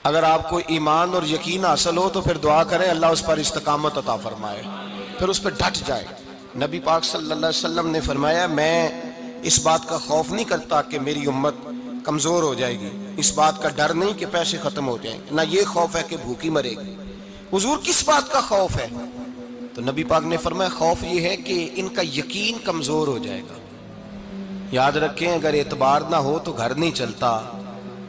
اگر آپ کو ایمان اور یقین حاصل ہو تو پھر دعا کریں اللہ اس پر استقامت عطا فرمائے، پھر اس پہ ڈٹ جائے۔ نبی پاک صلی اللہ علیہ وسلم نے فرمایا میں اس بات کا خوف نہیں کرتا کہ میری امت کمزور ہو جائے گی، اس بات کا ڈر نہیں کہ پیسے ختم ہو جائیں گے، نہ یہ خوف ہے کہ بھوکی مرے گی۔ حضور کس بات کا خوف ہے؟ تو نبی پاک نے فرمایا خوف یہ ہے کہ ان کا یقین کمزور ہو جائے گا۔ یاد رکھیں اگر اعتبار نہ ہو تو گھر نہیں چلتا،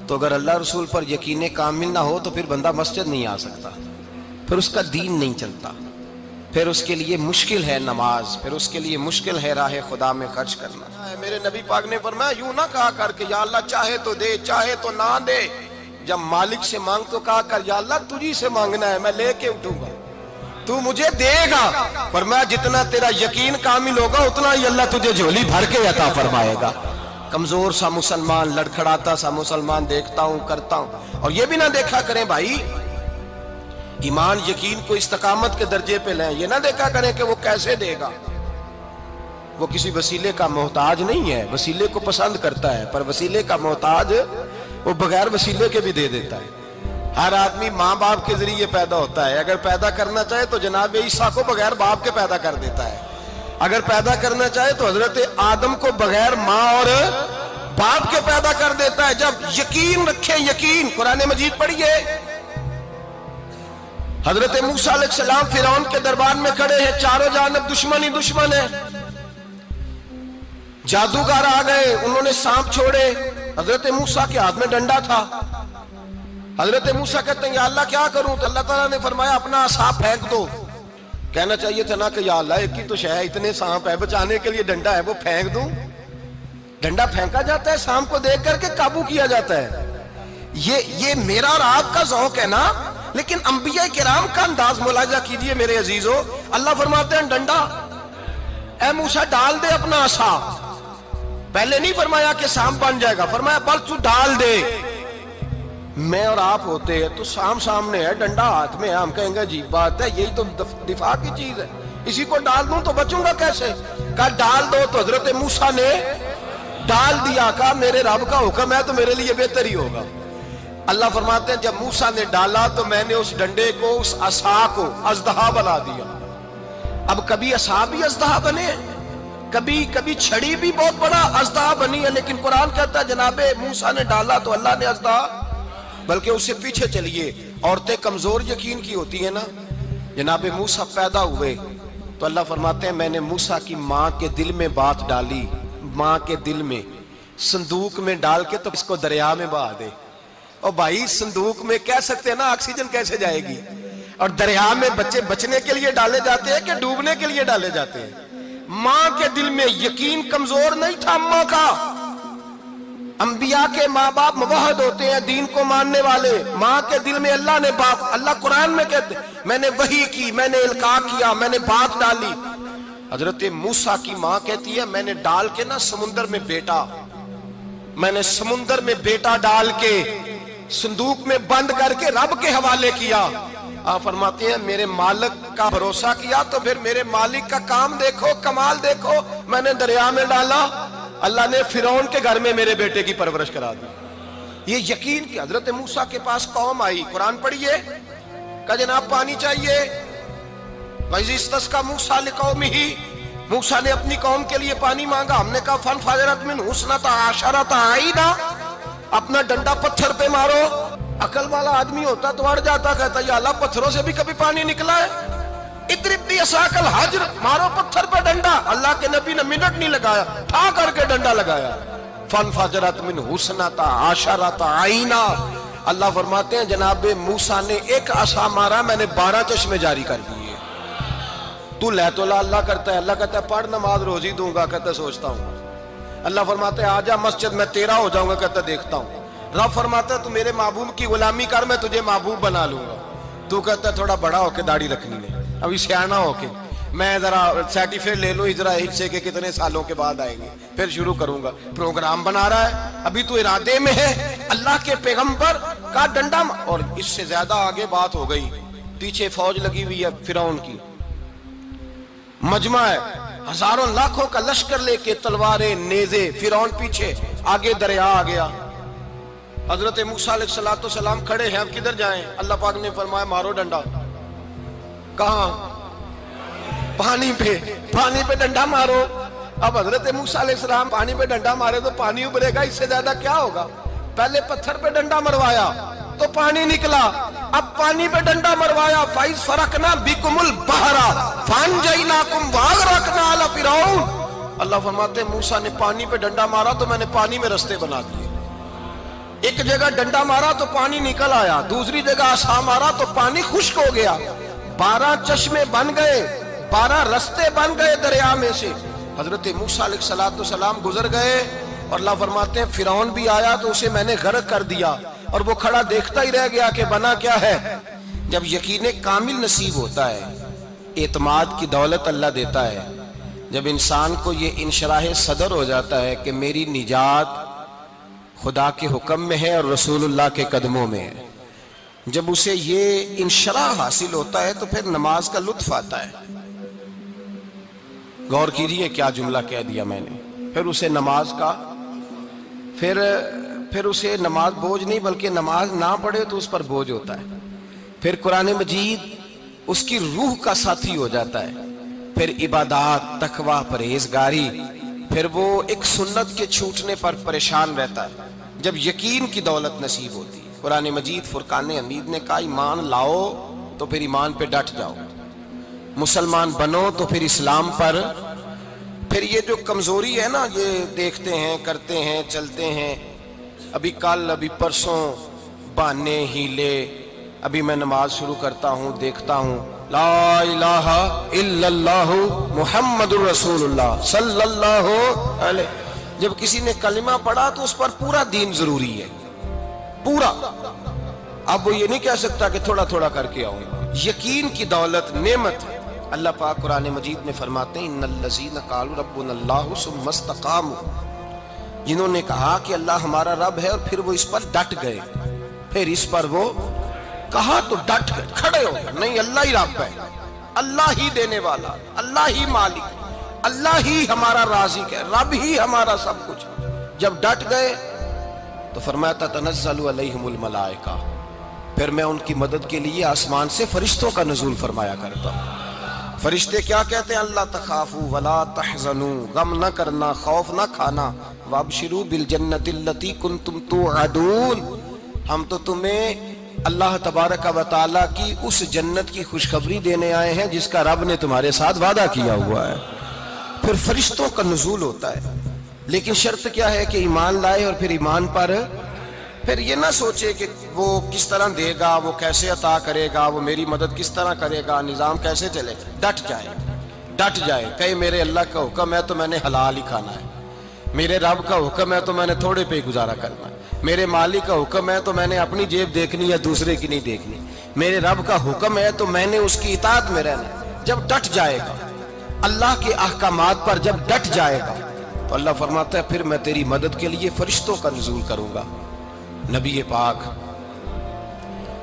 تو اگر اللہ رسول پر یقین کامل نہ ہو تو پھر بندہ مسجد نہیں آ سکتا، پھر اس کا دین نہیں چلتا، پھر اس کے لیے مشکل ہے نماز، پھر اس کے لیے مشکل ہے راہ خدا میں خرچ کرنا۔ میرے نبی پاک نے فرمایا یوں نہ کہا کر کے یا اللہ چاہے تو دے چاہے تو نہ دے، جب مالک سے مانگ تو کہا کر یا اللہ تجھی سے مانگنا ہے، میں لے کے اٹھوں گا، تو مجھے دے گا۔ فرمایا جتنا تیرا یقین کامل ہوگا اتنا ہی اللہ تجھے جھولی بھر کے عطا فرمائے گا۔ کمزور سا مسلمان، لڑکھڑاتا سا مسلمان دیکھتا ہوں کرتا ہوں، اور یہ بھی نہ دیکھا کریں بھائی ایمان یقین کو استقامت کے درجے پہ لیں، یہ نہ دیکھا کریں کہ وہ کیسے دے گا، وہ کسی وسیلے کا محتاج نہیں ہے، وسیلے کو پسند کرتا ہے، پر وسیلے کا محتاج وہ بغیر وسیلے کے بھی دے دیتا ہے۔ ہر آدمی ماں باپ کے ذریعے پیدا ہوتا ہے، اگر پیدا کرنا چاہے تو جناب عیسیٰ کو بغیر باپ کے پیدا کر دیتا ہے، اگر پیدا کرنا چاہے تو حضرت آدم کو بغیر ماں اور باپ کے پیدا کر دیتا ہے۔ جب یقین رکھیں، یقین قرآن مجید پڑھیے، حضرت موسیٰ علیہ السلام فرعون کے دربار میں کھڑے ہیں، چاروں جانب دشمن ہی دشمن ہے، جادوگر آ گئے، انہوں نے سانپ چھوڑے، حضرت موسیٰ کے ہاتھ میں ڈنڈا تھا، حضرت موسیٰ کہتے ہیں یا اللہ کیا کروں؟ تو اللہ تعالیٰ نے فرمایا اپنا عصا پھینک دو۔ کہنا چاہیے تھا نا کہ یا اللہ ایک ہی تو شے ہے، اتنے سانپ ہے، بچانے کے لیے ڈنڈا ہے وہ پھینک دوں؟ ڈنڈا پھینکا جاتا ہے، سانپ کو دیکھ کر کے قابو کیا جاتا ہے۔ یہ میرا اور آپ کا ذوق ہے نا، لیکن انبیاء کرام کا انداز ملاحظہ کیجئے میرے عزیزو۔ اللہ فرماتے ہیں ڈنڈا اے موسیٰ ڈال دے اپنا عصا، پہلے نہیں فرمایا کہ سانپ بن جائے گا، فرمایا بس تو ڈال دے۔ میں اور آپ ہوتے ہیں تو سانپ سامنے ہے، ڈنڈا ہاتھ میں ہے، ہم کہیں گے عجیب بات ہے، یہی تو دفاع کی چیز ہے، اسی کو ڈال دوں تو بچوں گا کیسے؟ کہا ڈال دو، تو حضرت موسیٰ نے ڈال دیا، کہا میرے رب کا حکم ہے تو میرے لیے بہتر ہی ہوگا۔ اللہ فرماتے ہیں جب موسیٰ نے ڈالا تو میں نے اس ڈنڈے کو، اس عصا کو اژدہا بنا دیا۔ اب کبھی عصا بھی اژدہا بنے، کبھی چھڑی بھی بہت بڑا اژدہا بنی ہے، لیکن قرآن کہتا ہے جناب موسیٰ نے ڈالا تو اللہ نے اژدہا، بلکہ اس سے پیچھے چلیے، عورتیں کمزور یقین کی ہوتی ہیں نا، جناب موسیٰ پیدا ہوئے تو اللہ فرماتے ہیں میں نے موسیٰ کی ماں کے دل میں بات ڈالی، ماں کے دل میں صندوق میں ڈال کے تو اس کو دریا میں بہا دے۔ اور بھائی صندوق میں کہہ سکتے ہیں نا آکسیجن کیسے جائے گی، اور دریا میں بچے بچنے کے لیے ڈالے جاتے ہیں کہ ڈوبنے کے لیے ڈالے جاتے ہیں؟ ماں کے دل میں یقین کمزور نہیں تھا ماں کا۔ انبیاء کے ماں باپ موحد ہوتے ہیں، دین کو ماننے والے، ماں کے دل میں اللہ نے بات، اللہ قرآن میں کہتے میں نے وحی کی، میں نے القاء کیا، میں نے بات ڈالی۔ حضرت موسیٰ کی ماں کہتی ہے میں نے ڈال کے نا سمندر میں بیٹا، میں نے سمندر میں بیٹا ڈال کے صندوق میں بند کر کے رب کے حوالے کیا۔ آپ فرماتے ہیں میرے مالک کا بھروسہ کیا تو پھر میرے مالک کا کام دیکھو، کمال دیکھو، میں نے دریا میں ڈالا، اللہ نے فرعون کے گھر میں میرے بیٹے کی پرورش کرا دی۔ یہ یقین کی حضرت موسیٰ کے پاس قوم آئی، قرآن پڑھیے، کہا جناب پانی چاہیے، وَإِذِ اسْتَسْقَىٰ مُوسَىٰ لِقَوْمِهِ، موسیٰ نے اپنی قوم کے لیے پانی مانگا، ہم نے کہا فَانْفَجَرَتْ مِنْهُ اثْنَتَا عَشَرَةَ عَيْنًا، اپنا ڈنڈا پتھر پہ مارو۔ عقل والا آدمی ہوتا تو اڑ جاتا، کہتا یا اللہ پتھروں سے بھی کبھی پانی نکلا ہے؟ اضرب بعصاک الحجر، مارو پتھر پہ ڈنڈا۔ اللہ کے نبی نے منٹ نہیں لگایا، ٹھا کر کے ڈنڈا لگایا، فَانْفَجَرَتْ مِنْهُ اثْنَتَا عَشَرَةَ عَيْنًا۔ اللہ فرماتے ہیں جناب موسیٰ نے ایک عصا مارا، میں نے 12 چشمے جاری کر دیے۔ تو لے تو اللہ کرتا ہے، اللہ کہتا ہے پڑھ نماز روزی دوں گا، کہتا ہے سوچتا ہوں۔ اللہ فرماتا ہے آجا مسجد میں تیرا ہو جاؤں گا، کہتا ہے دیکھتا ہوں۔ رب فرماتا ہے تو میرے محبوب کی غلامی کر، میں تجھے محبوب بنا لوں گا۔ تو کہتا ہے تھوڑا بڑا ہو کے داڑھی رکھنی ہے، ابھی سیانا ہو کے میں ذرا سرٹیفکیٹ لے لوں اجرا حصے کے کتنے سالوں کے بعد آئیں گے، پھر شروع کروں گا۔ پروگرام بنا رہا ہے، ابھی تو ارادے میں ہے۔ اللہ کے پیغمبر کا ڈنڈا، اور اس سے زیادہ آگے بات ہو گئی، پیچھے فوج لگی ہوئی ہے فرعون کی، مجمع ہے، ہزاروں لاکھوں کا لشکر لے کے، تلواریں نیزے، فرعون پیچھے، آگے دریا آ گیا۔ حضرت موسیٰ علیہ السلام کھڑے ہیں، اب کدھر جائیں؟ اللہ پاک نے فرمایا مارو ڈنڈا۔ کہاں؟ پانی پہ ڈنڈا مارو۔ اب حضرت موسیٰ علیہ السلام پانی پہ ڈنڈا مارے تو پانی ابھرے گا، اس سے زیادہ کیا ہوگا؟ پہلے پتھر پہ ڈنڈا مروایا تو پانی نکلا، اب پانی پہ ڈنڈا مروایا، فَإِذْ فَرَقْنَا بِكُمُ الْبَحْرَ فَأَنْجَيْنَاكُمْ وَأَغْرَقْنَا آلَ فِرْعَوْنَ۔ اللہ فرماتے ہیں موسیٰ نے پانی پہ ڈنڈا مارا تو میں نے پانی میں رستے بنا دیے۔ ایک جگہ ڈنڈا مارا تو پانی نکل آیا، دوسری جگہ عصا مارا تو پانی خشک ہو گیا، 12 چشمے بن گئے، 12 رستے بن گئے دریا میں سے۔ حضرت موسیٰ علیہ السلام گزر گئے اور اللہ فرماتے ہیں فرعون بھی آیا تو اسے میں نے غرق کر دیا، اور وہ کھڑا دیکھتا ہی رہ گیا کہ بنا کیا ہے۔ جب یقین کامل نصیب ہوتا ہے، اعتماد کی دولت اللہ دیتا ہے، جب انسان کو یہ انشراح صدر ہو جاتا ہے کہ میری نجات خدا کے حکم میں ہے اور رسول اللہ کے قدموں میں ہے، جب اسے یہ انشراح حاصل ہوتا ہے تو پھر نماز کا لطف آتا ہے۔ غور کیجئے کیا جملہ کہہ دیا میں نے۔ پھر اسے نماز کا پھر اسے نماز بوجھ نہیں، بلکہ نماز نہ پڑھے تو اس پر بوجھ ہوتا ہے۔ پھر قرآن مجید اس کی روح کا ساتھی ہو جاتا ہے، پھر عبادات، تقوی، پرہیزگاری، پھر وہ ایک سنت کے چھوٹنے پر پریشان رہتا ہے جب یقین کی دولت نصیب ہوتی ہے۔ قرآن مجید فرقان حمید نے کہا ایمان لاؤ تو پھر ایمان پہ ڈٹ جاؤ، مسلمان بنو تو پھر اسلام پر۔ پھر یہ جو کمزوری ہے نا، یہ دیکھتے ہیں، کرتے ہیں، چلتے ہیں، ابھی کل ابھی پرسوں، بہانے، ہیلے، ابھی میں نماز شروع کرتا ہوں، دیکھتا ہوں لا الہ الا اللہ محمد الرسول اللہ صلی اللہ علیہ۔ جب کسی نے کلمہ پڑھا تو اس پر پورا دین ضروری ہے، پورا۔ اب وہ یہ نہیں کہہ سکتا کہ تھوڑا تھوڑا کر کے آؤں گا۔ یقین کی دولت نعمت ہے۔ اللہ پاک قرآن مجید میں فرماتے ہیں ان الذین قالوا ربنا اللہ ثم استقاموا، جنہوں نے کہا کہ اللہ ہمارا رب ہے اور پھر وہ اس پر ڈٹ گئے، پھر اس پر وہ کہا تو ڈٹ گئے، کھڑے ہو گئے، نہیں اللہ ہی رب ہے، اللہ ہی دینے والا، اللہ ہی مالک، اللہ ہی ہمارا رازق ہے، رب ہی ہمارا سب کچھ۔ جب ڈٹ گئے تو فرمایا تتنزل علیہم الملائکہ، پھر میں ان کی مدد کے لیے آسمان سے فرشتوں کا نزول فرمایا کرتا ہوں۔ فرشتے کیا کہتے ہیں؟ اللہ تخافوا ولا تحزنوا، غم نہ کرنا، خوف نہ کھانا، وابشروا بالجنۃ التی کنتم توعدون، ہم تو تمہیں اللہ تبارک و تعالیٰ کی اس جنت کی خوشخبری دینے آئے ہیں جس کا رب نے تمہارے ساتھ وعدہ کیا ہوا ہے۔ پھر فرشتوں کا نزول ہوتا ہے، لیکن شرط کیا ہے کہ ایمان لائے، اور پھر ایمان پر پھر یہ نہ سوچے کہ وہ کس طرح دے گا، وہ کیسے عطا کرے گا، وہ میری مدد کس طرح کرے گا، نظام کیسے چلے۔ ڈٹ جائے، کہے میرے اللہ کا حکم ہے تو میں نے حلال ہی کھانا ہے، میرے رب کا حکم ہے تو میں نے تھوڑے پہ گزارا کرنا ہے، میرے مالک کا حکم ہے تو میں نے اپنی جیب دیکھنی ہے، دوسرے کی نہیں دیکھنی، میرے رب کا حکم ہے تو میں نے اس کی اطاعت میں رہنا ہے۔ جب ڈٹ جائے گا اللہ کے احکامات پر، جب ڈٹ جائے گا تو اللہ فرماتا ہے پھر میں تیری مدد کے لیے فرشتوں کا نزول کروں گا۔ نبی پاک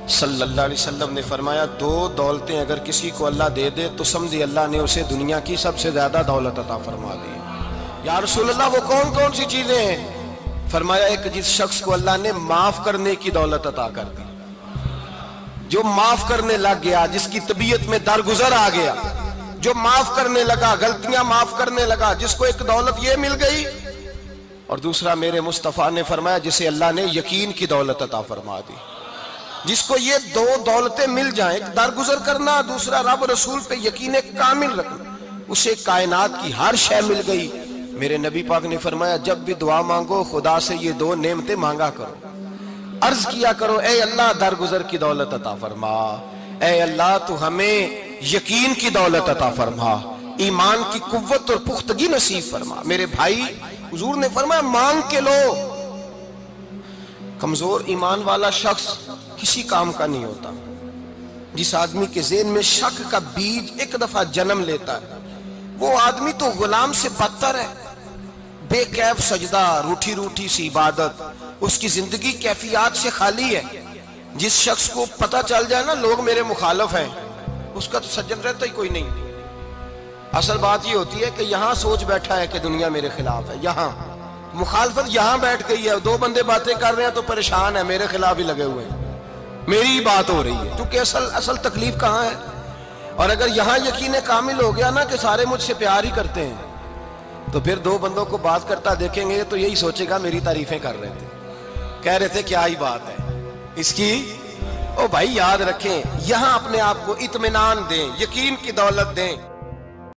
صلی اللہ علیہ وسلم نے فرمایا 2 دولتیں اگر کسی کو اللہ دے دے تو سمجھے اللہ نے اسے دنیا کی سب سے زیادہ دولت عطا فرما دی۔ یا رسول اللہ وہ کون کون سی چیزیں ہیں؟ فرمایا ایک جس شخص کو اللہ نے معاف کرنے کی دولت عطا کر دی، جو معاف کرنے لگ گیا، جس کی طبیعت میں درگزر آ گیا، جو معاف کرنے لگا، غلطیاں معاف کرنے لگا، جس کو ایک دولت یہ مل گئی۔ اور دوسرا میرے مصطفیٰ نے فرمایا جسے اللہ نے یقین کی دولت عطا فرما دی، جس کو یہ 2 دولتیں مل جائیں، ایک درگزر کرنا، دوسرا رب رسول پہ یقین کامل رکھنا، اسے کائنات کی ہر شے مل گئی۔ میرے نبی پاک نے فرمایا جب بھی دعا مانگو خدا سے یہ 2 نعمتیں مانگا کرو، عرض کیا کرو اے اللہ درگزر کی دولت عطا فرما، اے اللہ تو ہمیں یقین کی دولت عطا فرما، ایمان کی قوت اور پختگی نصیب فرما۔ میرے بھائی حضور نے فرمایا مانگ کے لو۔ کمزور ایمان والا شخص کسی کام کا نہیں ہوتا۔ جس آدمی کے ذہن میں شک کا بیج ایک دفعہ جنم لیتا ہے وہ آدمی تو غلام سے بدتر ہے۔ بے کیف سجدہ، روٹھی روٹھی سی عبادت، اس کی زندگی کیفیات سے خالی ہے۔ جس شخص کو پتہ چل جائے نا لوگ میرے مخالف ہیں، اس کا تو سجن رہتا ہی کوئی نہیں۔ اصل بات یہ ہوتی ہے کہ یہاں سوچ بیٹھا ہے کہ دنیا میرے خلاف ہے، یہاں مخالفت یہاں بیٹھ گئی ہے، دو بندے باتیں کر رہے ہیں تو پریشان ہے، میرے خلاف ہی لگے ہوئے ہیں، میری ہی بات ہو رہی ہے، کیونکہ اصل تکلیف کہاں ہے؟ اور اگر یہاں یقین کامل ہو گیا نا کہ سارے مجھ سے پیار ہی کرتے ہیں، تو پھر دو بندوں کو بات کرتا دیکھیں گے تو یہی سوچے گا میری تعریفیں کر رہے تھے، کہہ رہے تھے کیا ہی بات ہے اس کی۔ او بھائی یاد رکھیں، یہاں اپنے آپ کو اطمینان دیں، یقین کی دولت دیں۔